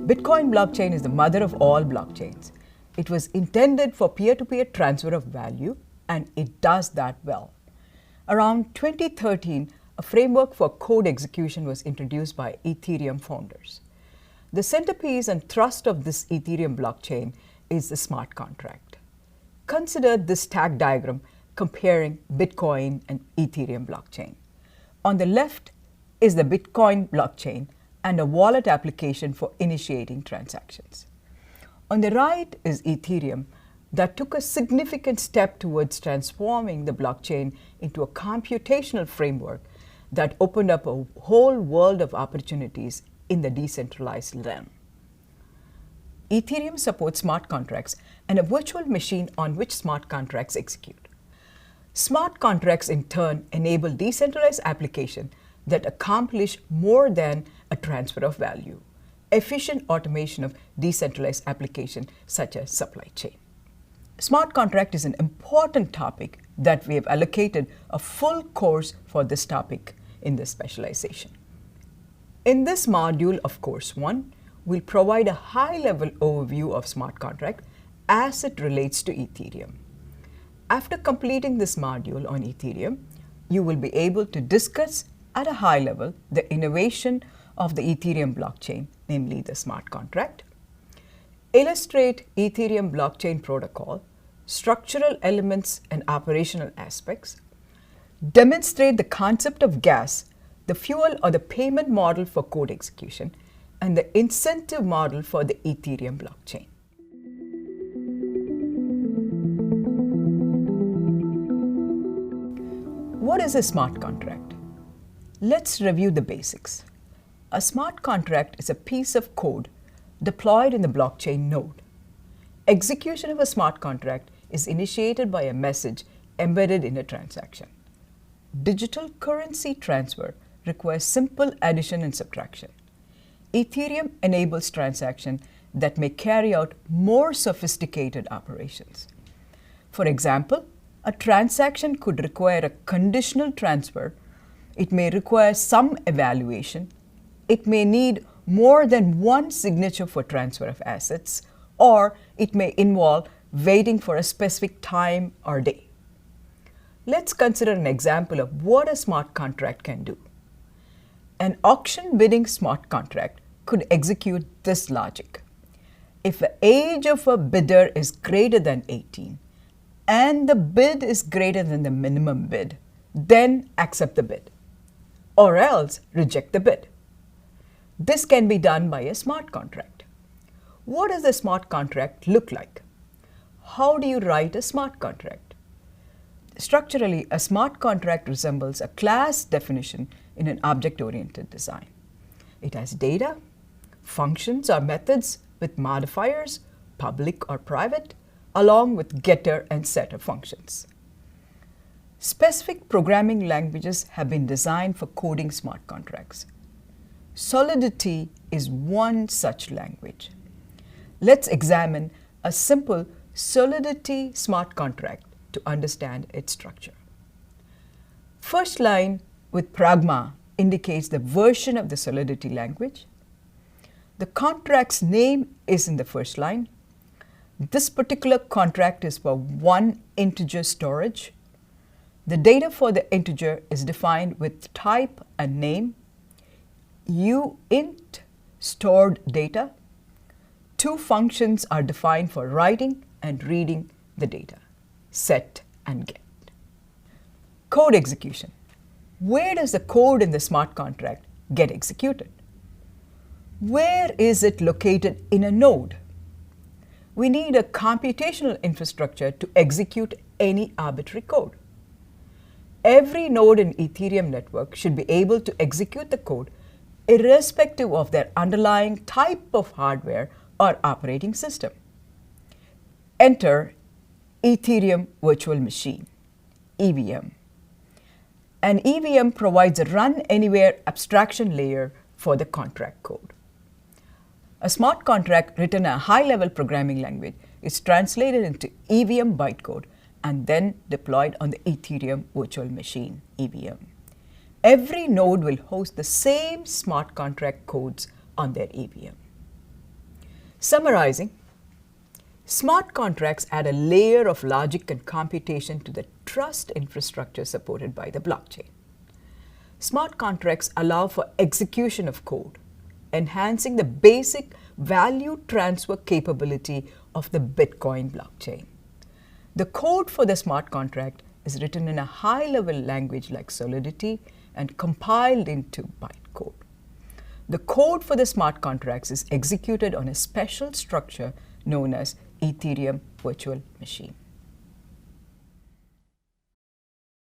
Bitcoin blockchain is the mother of all blockchains. It was intended for peer-to-peer transfer of value, and it does that well. Around 2013, a framework for code execution was introduced by Ethereum Founders. The centerpiece and thrust of this Ethereum blockchain is the smart contract. Consider this tag diagram comparing Bitcoin and Ethereum blockchain. On the left is the Bitcoin blockchain and a wallet application for initiating transactions. On the right is Ethereum that took a significant step towards transforming the blockchain into a computational framework that opened up a whole world of opportunities in the decentralized realm. Ethereum supports smart contracts and a virtual machine on which smart contracts execute. Smart contracts in turn enable decentralized applications that accomplish more than a transfer of value, efficient automation of decentralized applications such as supply chain. Smart contract is an important topic that we have allocated a full course for this topic in this specialization. In this module of Course 1, we'll provide a high-level overview of smart contract as it relates to Ethereum. After completing this module on Ethereum, you will be able to discuss at a high level the innovation of the Ethereum blockchain, namely the smart contract, illustrate Ethereum blockchain protocol, structural elements and operational aspects, demonstrate the concept of gas, the fuel or the payment model for code execution, and the incentive model for the Ethereum blockchain. What is a smart contract? Let's review the basics. A smart contract is a piece of code deployed in the blockchain node. Execution of a smart contract is initiated by a message embedded in a transaction. Digital currency transfer requires simple addition and subtraction. Ethereum enables transactions that may carry out more sophisticated operations. For example, a transaction could require a conditional transfer. It may require some evaluation. It may need more than one signature for transfer of assets, or it may involve waiting for a specific time or day. Let's consider an example of what a smart contract can do. An auction bidding smart contract could execute this logic. If the age of a bidder is greater than 18 and the bid is greater than the minimum bid, then accept the bid, or else reject the bid. This can be done by a smart contract. What does a smart contract look like? How do you write a smart contract? Structurally, a smart contract resembles a class definition in an object-oriented design. It has data, functions or methods with modifiers, public or private, along with getter and setter functions. Specific programming languages have been designed for coding smart contracts. Solidity is one such language. Let's examine a simple Solidity smart contract to understand its structure. First line with pragma indicates the version of the Solidity language. The contract's name is in the first line. This particular contract is for one integer storage. The data for the integer is defined with type and name. uint stored data. Two functions are defined for writing and reading the data, set and get. Code execution. Where does the code in the smart contract get executed? Where is it located in a node? We need a computational infrastructure to execute any arbitrary code. Every node in Ethereum network should be able to execute the code irrespective of their underlying type of hardware or operating system. Enter Ethereum Virtual Machine, EVM. An EVM provides a run anywhere abstraction layer for the contract code. A smart contract written in a high-level programming language is translated into EVM bytecode and then deployed on the Ethereum Virtual Machine, EVM. Every node will host the same smart contract codes on their EVM. Summarizing, smart contracts add a layer of logic and computation to the trust infrastructure supported by the blockchain. Smart contracts allow for execution of code, enhancing the basic value transfer capability of the Bitcoin blockchain. The code for the smart contract is written in a high-level language like Solidity and compiled into bytecode. The code for the smart contracts is executed on a special structure known as Ethereum virtual machine.